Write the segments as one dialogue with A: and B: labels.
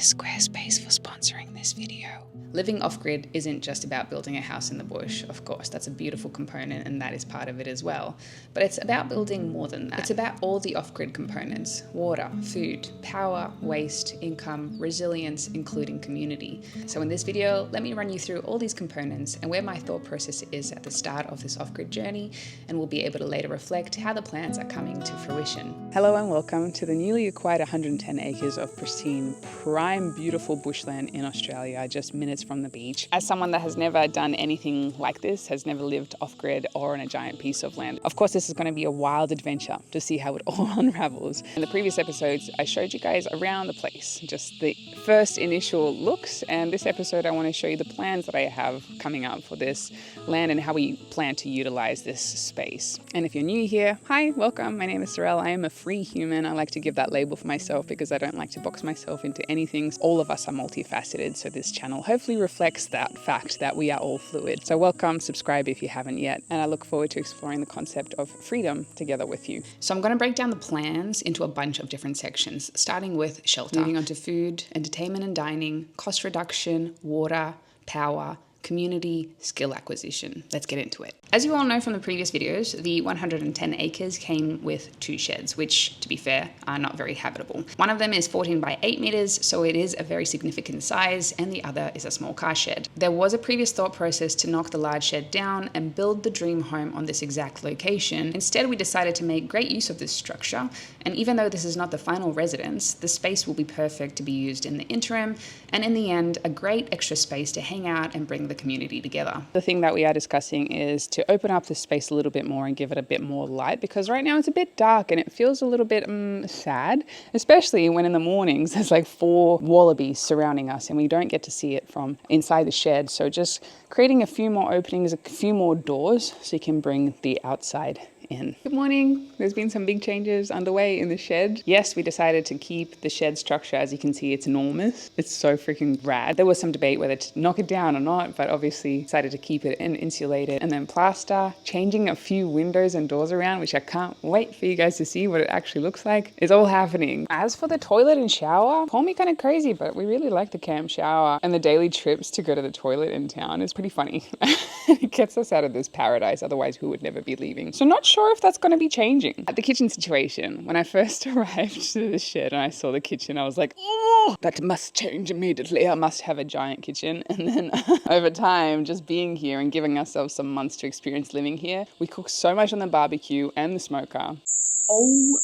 A: Squarespace for sponsoring this video. Living off-grid isn't just about building a house in the bush, of course, that's a beautiful component and that is part of it as well. But it's about building more than that. It's about all the off-grid components: water, food, power, waste, income, resilience, including community. So in this video, let me run you through all these components and where my thought process is at the start of this off-grid journey, and we'll be able to later reflect how the plans are coming to fruition.
B: Hello and welcome to the newly acquired 110 acres of pristine, prime, beautiful bushland in Australia, just minutes from the beach. As someone that has never done anything like this, has never lived off-grid or on a giant piece of land, of course this is going to be a wild adventure to see how it all unravels. In the previous episodes, I showed you guys around the place, just the first initial looks, and this episode I want to show you the plans that I have coming up for this land and how we plan to utilize this space. And if you're new here, hi, welcome. My name is Sorelle. I am a free human. I like to give that label for myself because I don't like to box myself into anything. All of us are multifaceted, so this channel hopefully reflects that fact that we are all fluid. So welcome, subscribe if you haven't yet, and I look forward to exploring the concept of freedom together with you.
A: So I'm going to break down the plans into a bunch of different sections, starting with shelter, moving on to food, entertainment and dining, cost reduction, water, power, community, skill acquisition. Let's get into it. As you all know from the previous videos, the 110 acres came with 2 sheds, which, to be fair, are not very habitable. One of them is 14 by 8 meters, so it is a very significant size, and the other is a small car shed. There was a previous thought process to knock the large shed down and build the dream home on this exact location. Instead, we decided to make great use of this structure, and even though this is not the final residence, the space will be perfect to be used in the interim, and in the end, a great extra space to hang out and bring the community together.
B: The thing that we are discussing is to open up the space a little bit more and give it a bit more light, because right now it's a bit dark and it feels a little bit sad, especially when in the mornings there's like 4 wallabies surrounding us and we don't get to see it from inside the shed. So just creating a few more openings, a few more doors so you can bring the outside in. Good morning. There's been some big changes underway in the shed. Yes, we decided to keep the shed structure. As you can see, it's enormous. It's so freaking rad. There was some debate whether to knock it down or not, but obviously decided to keep it and insulate it, and then plaster, changing a few windows and doors around, which I can't wait for you guys to see what it actually looks like. It's all happening. As for the toilet and shower, call me kind of crazy, but we really like the camp shower, and the daily trips to go to the toilet in town is pretty funny. It gets us out of this paradise, otherwise we would never be leaving. So not sure if that's going to be changing. At the kitchen situation, when I first arrived to the shed and I saw the kitchen, I was like, oh, that must change immediately. I must have a giant kitchen. And then over time, just being here and giving ourselves some months to experience living here, we cook so much on the barbecue and the smoker.
A: Oh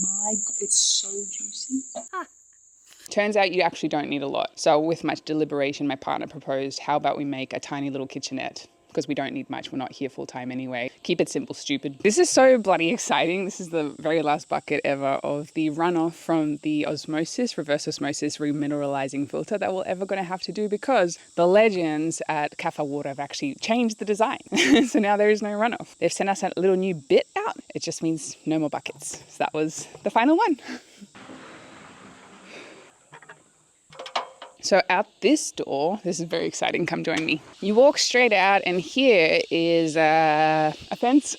A: my God, it's so juicy.
B: Turns out you actually don't need a lot. So with much deliberation, my partner proposed, how about we make a tiny little kitchenette? Because we don't need much. We're not here full time anyway. Keep it simple, stupid. This is so bloody exciting. This is the very last bucket ever of the runoff from the reverse osmosis remineralizing filter that we're ever going to have to do, because the legends at Kaffir Water have actually changed the design. So now there is no runoff. They've sent us a little new bit out. It just means no more buckets. So that was the final one. So out this door, this is very exciting, come join me. You walk straight out and here is a fence.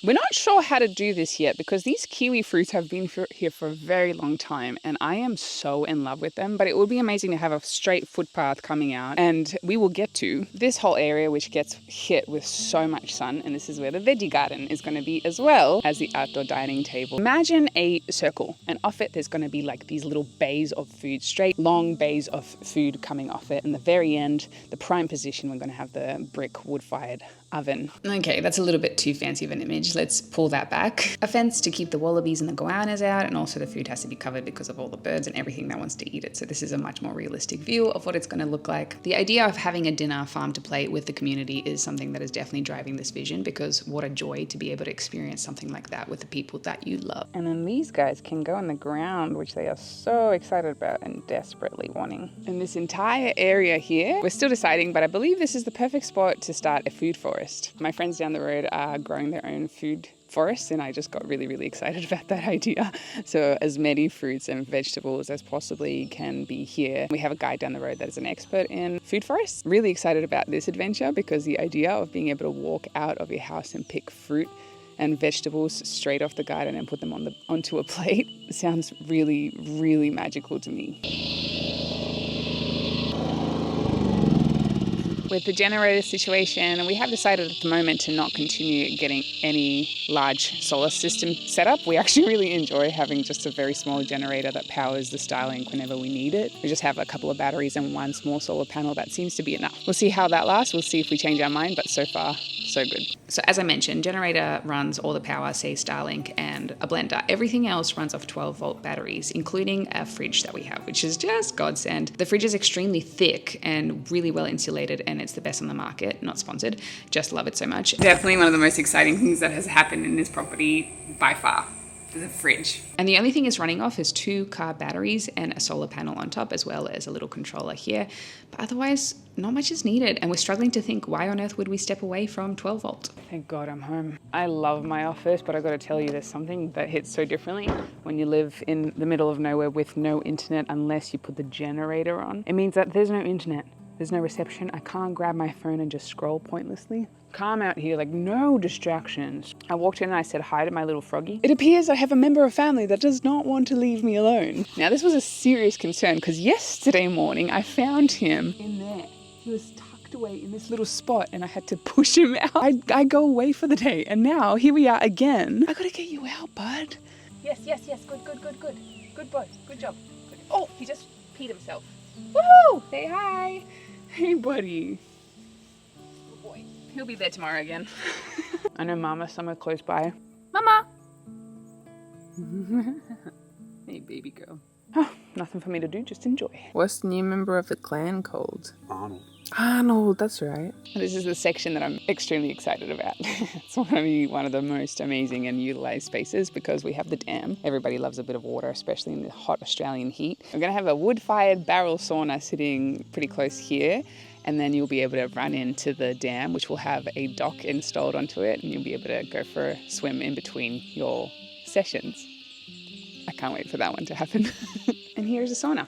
B: We're not sure how to do this yet because these kiwi fruits have been here for a very long time and I am so in love with them, but it would be amazing to have a straight footpath coming out, and we will get to this whole area which gets hit with so much sun, and this is where the veggie garden is going to be, as well as the outdoor dining table. Imagine a circle, and off it there's going to be like these little bays of food, straight long bays of food coming off it, and the very end, the prime position, we're going to have the brick wood-fired oven.
A: Okay, that's a little bit too fancy of an image. Let's pull that back. A fence to keep the wallabies and the goannas out, and also the food has to be covered because of all the birds and everything that wants to eat it. So this is a much more realistic view of what it's going to look like. The idea of having a dinner farm to play with the community is something that is definitely driving this vision, because what a joy to be able to experience something like that with the people that you love.
B: And then these guys can go on the ground, which they are so excited about and desperately wanting. And this entire area here, we're still deciding, but I believe this is the perfect spot to start a food forest. My friends down the road are growing their own food forests, and I just got really, really excited about that idea. So as many fruits and vegetables as possibly can be here. We have a guy down the road that is an expert in food forests. Really excited about this adventure because the idea of being able to walk out of your house and pick fruit and vegetables straight off the garden and put them onto a plate sounds really, really magical to me. with the generator situation, and we have decided at the moment to not continue getting any large solar system set up. We actually really enjoy having just a very small generator that powers the Starlink whenever we need it. We just have a couple of batteries and one small solar panel. That seems to be enough. We'll see how that lasts. We'll see if we change our mind, but so far, so good.
A: So as I mentioned, generator runs all the power, say Starlink and a blender. Everything else runs off 12-volt batteries, including a fridge that we have, which is just godsend. The fridge is extremely thick and really well insulated, and it's the best on the market. Not sponsored, just love it so much. Definitely one of the most exciting things that has happened in this property by far. The fridge. And the only thing it's running off is 2 car batteries and a solar panel on top, as well as a little controller here. But otherwise, not much is needed. And we're struggling to think, why on earth would we step away from 12 volt?
B: Thank God I'm home. I love my office, but I got to tell you, there's something that hits so differently when you live in the middle of nowhere with no internet unless you put the generator on. It means that there's no internet. There's no reception. I can't grab my phone and just scroll pointlessly. Calm out here, like no distractions. I walked in and I said hi to my little froggy. It appears I have a member of family that does not want to leave me alone. Now this was a serious concern because yesterday morning I found him in there. He was tucked away in this little spot and I had to push him out. I go away for the day and now here we are again. I gotta get you out, bud. Yes, good. Good boy, good job. Good. Oh, he just peed himself. Woohoo! Say hi. Hey, buddy. Good boy. He'll be there tomorrow again. I know Mama somewhere close by. Mama! Hey, baby girl. Oh, nothing for me to do, just enjoy.
C: What's the new member of the clan called?
B: Arnold, that's right. This is the section that I'm extremely excited about. It's going to be one of the most amazing and utilised spaces because we have the dam. Everybody loves a bit of water, especially in the hot Australian heat. We're going to have a wood-fired barrel sauna sitting pretty close here. And then you'll be able to run into the dam, which will have a dock installed onto it, and you'll be able to go for a swim in between your sessions. I can't wait for that one to happen. And here's a sauna.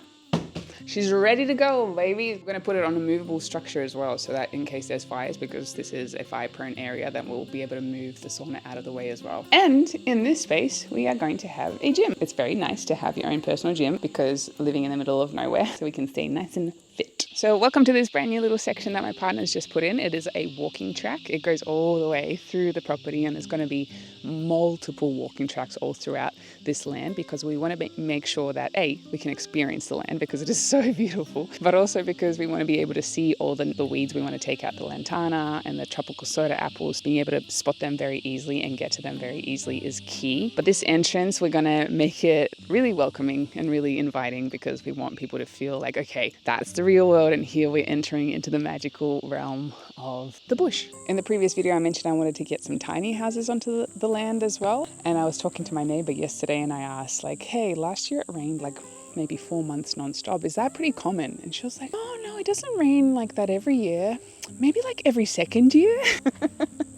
B: She's ready to go, baby. We're going to put it on a movable structure as well, so that in case there's fires, because this is a fire-prone area, then we'll be able to move the sauna out of the way as well. And in this space, we are going to have a gym. It's very nice to have your own personal gym because living in the middle of nowhere, so we can stay nice and fit. So welcome to this brand new little section that my partner's just put in. It is a walking track. It goes all the way through the property, and there's going to be multiple walking tracks all throughout this land because we want to make sure that A, we can experience the land because it is so beautiful, but also because we want to be able to see all the weeds. We want to take out the lantana and the tropical soda apples. Being able to spot them very easily and get to them very easily is key. But this entrance, we're going to make it really welcoming and really inviting because we want people to feel like, okay, that's the real world, and here we're entering into the magical realm of the bush. In the previous video, I mentioned I wanted to get some tiny houses onto the land as well. And I was talking to my neighbor yesterday and I asked, like, hey, last year it rained like maybe 4 months non-stop. Is that pretty common? And she was like, oh no, it doesn't rain like that every year. Maybe like every second year.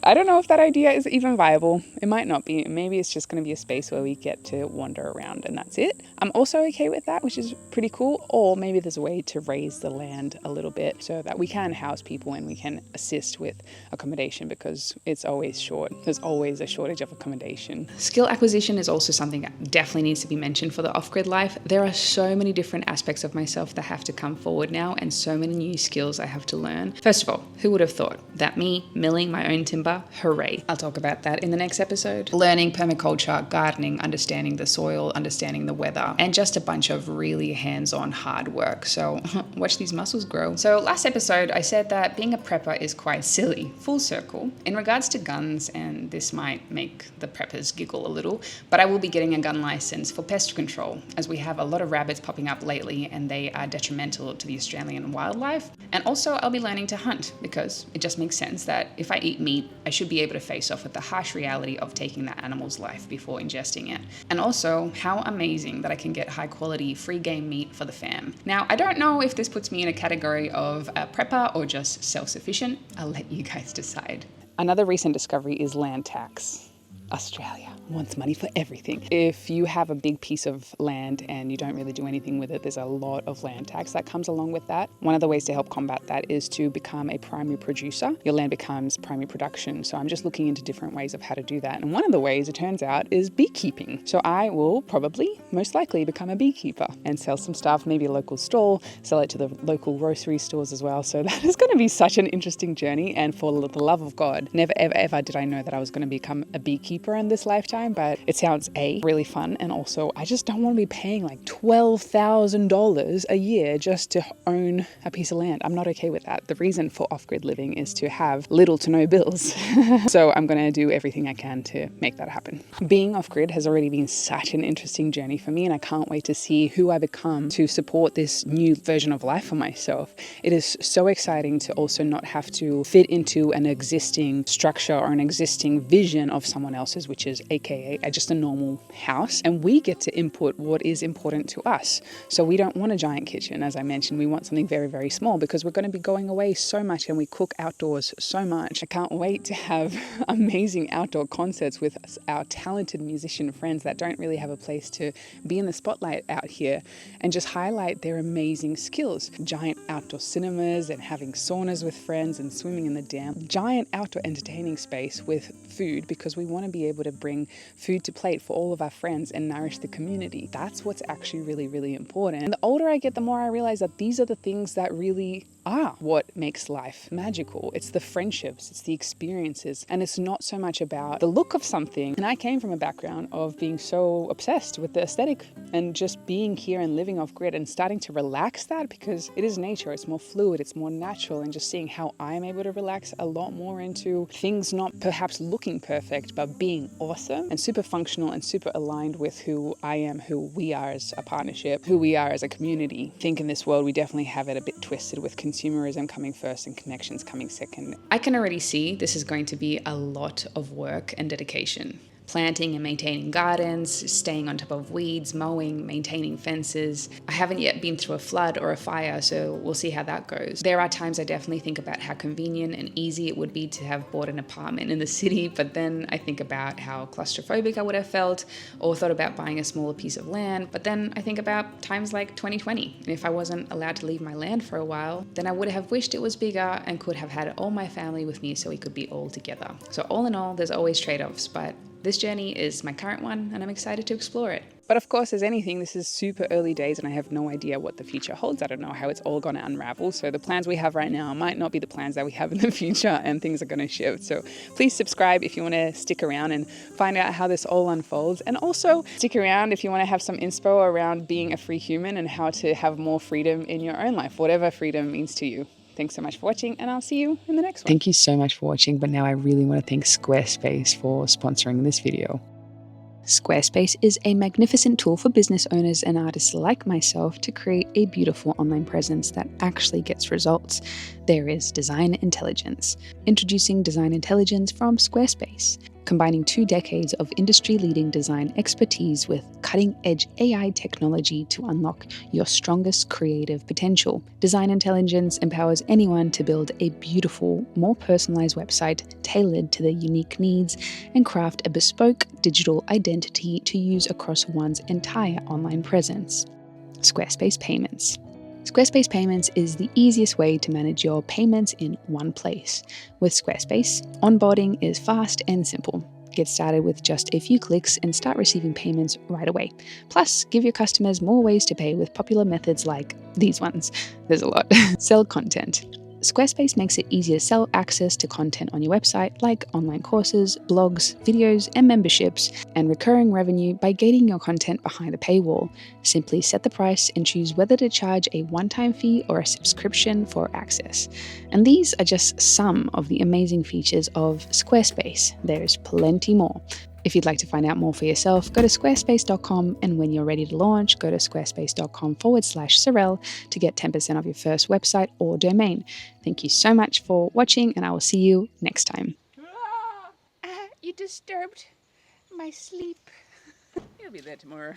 B: I don't know if that idea is even viable. It might not be. Maybe it's just going to be a space where we get to wander around and that's it. I'm also okay with that, which is pretty cool. Or maybe there's a way to raise the land a little bit so that we can house people and we can assist with accommodation because it's always short. There's always a shortage of accommodation.
A: Skill acquisition is also something that definitely needs to be mentioned for the off-grid life. There are so many different aspects of myself that have to come forward now and so many new skills I have to learn. First of all, who would have thought that me milling my own timber? Hooray. I'll talk about that in the next episode. Learning permaculture, gardening, understanding the soil, understanding the weather, and just a bunch of really hands-on hard work. So watch these muscles grow. So last episode, I said that being a prepper is quite silly. Full circle. In regards to guns, and this might make the preppers giggle a little, but I will be getting a gun license for pest control, as we have a lot of rabbits popping up lately and they are detrimental to the Australian wildlife. And also I'll be learning to hunt because it just makes sense that if I eat meat, I should be able to face off with the harsh reality of taking that animal's life before ingesting it. And also how amazing that I can get high quality free game meat for the fam. Now, I don't know if this puts me in a category of a prepper or just self-sufficient. I'll let you guys decide.
B: Another recent discovery is land tax. Australia wants money for everything. If you have a big piece of land and you don't really do anything with it, there's a lot of land tax that comes along with that. One of the ways to help combat that is to become a primary producer. Your land becomes primary production. So I'm just looking into different ways of how to do that. And one of the ways, it turns out, is beekeeping. So I will probably, most likely, become a beekeeper and sell some stuff, maybe a local stall, sell it to the local grocery stores as well. So that is going to be such an interesting journey. And for the love of God, never, ever, ever did I know that I was going to become a beekeeper in this lifetime, but it sounds really fun, and also I just don't want to be paying like $12,000 a year just to own a piece of land. I'm not okay with that. The reason for off-grid living is to have little to no bills. So I'm going to do everything I can to make that happen. Being off-grid has already been such an interesting journey for me, and I can't wait to see who I become to support this new version of life for myself. It is so exciting to also not have to fit into an existing structure or an existing vision of someone else's, which is aka just a normal house, and we get to input what is important to us. So we don't want a giant kitchen, as I mentioned. We want something very, very small because we're going to be going away so much and we cook outdoors so much. I can't wait to have amazing outdoor concerts with our talented musician friends that don't really have a place to be in the spotlight out here, and just highlight their amazing skills. Giant outdoor cinemas and having saunas with friends and swimming in the dam. Giant outdoor entertaining space with food, because we want to be able to bring food to plate for all of our friends and nourish the community. That's what's actually really, really important. And the older I get, the more I realize that these are the things that really are what makes life magical. It's the friendships, it's the experiences, and it's not so much about the look of something. And I came from a background of being so obsessed with the aesthetic, and just being here and living off grid and starting to relax that, because it is nature, it's more fluid, it's more natural, and just seeing how I'm able to relax a lot more into things not perhaps looking perfect, but being awesome and super functional and super aligned with who I am, who we are as a partnership, who we are as a community. I think in this world we definitely have it a bit twisted, with consumerism coming first and connections coming second.
A: I can already see this is going to be a lot of work and dedication. Planting and maintaining gardens, staying on top of weeds, mowing, maintaining fences. I haven't yet been through a flood or a fire, so we'll see how that goes. There are times I definitely think about how convenient and easy it would be to have bought an apartment in the city, but then I think about how claustrophobic I would have felt, or thought about buying a smaller piece of land. But then I think about times like 2020, and if I wasn't allowed to leave my land for a while, then I would have wished it was bigger and could have had all my family with me so we could be all together. So all in all, there's always trade-offs, but this journey is my current one, and I'm excited to explore it.
B: But of course, as anything, this is super early days and I have no idea what the future holds. I don't know how it's all going to unravel. So the plans we have right now might not be the plans that we have in the future, and things are going to shift. So please subscribe if you want to stick around and find out how this all unfolds. And also stick around if you want to have some inspo around being a free human and how to have more freedom in your own life, whatever freedom means to you. Thanks so much for watching, and I'll see you in the next one.
A: Thank you so much for watching, but now I really want to thank Squarespace for sponsoring this video. Squarespace is a magnificent tool for business owners and artists like myself to create a beautiful online presence that actually gets results. There is Design Intelligence. Introducing Design Intelligence from Squarespace, combining 2 decades of industry-leading design expertise with cutting-edge AI technology to unlock your strongest creative potential. Design Intelligence empowers anyone to build a beautiful, more personalized website tailored to their unique needs and craft a bespoke digital identity to use across one's entire online presence. Squarespace Payments. Squarespace Payments is the easiest way to manage your payments in one place. With Squarespace, onboarding is fast and simple. Get started with just a few clicks and start receiving payments right away. Plus, give your customers more ways to pay with popular methods like these ones. There's a lot. Sell content. Squarespace makes it easier to sell access to content on your website, like online courses, blogs, videos, and memberships, and recurring revenue by gating your content behind a paywall. Simply set the price and choose whether to charge a one-time fee or a subscription for access. And these are just some of the amazing features of Squarespace. There's plenty more. If you'd like to find out more for yourself, go to squarespace.com, and when you're ready to launch, go to squarespace.com/Sorelle to get 10% off your first website or domain. Thank you so much for watching, and I will see you next time.
B: You disturbed my sleep. You'll be there tomorrow.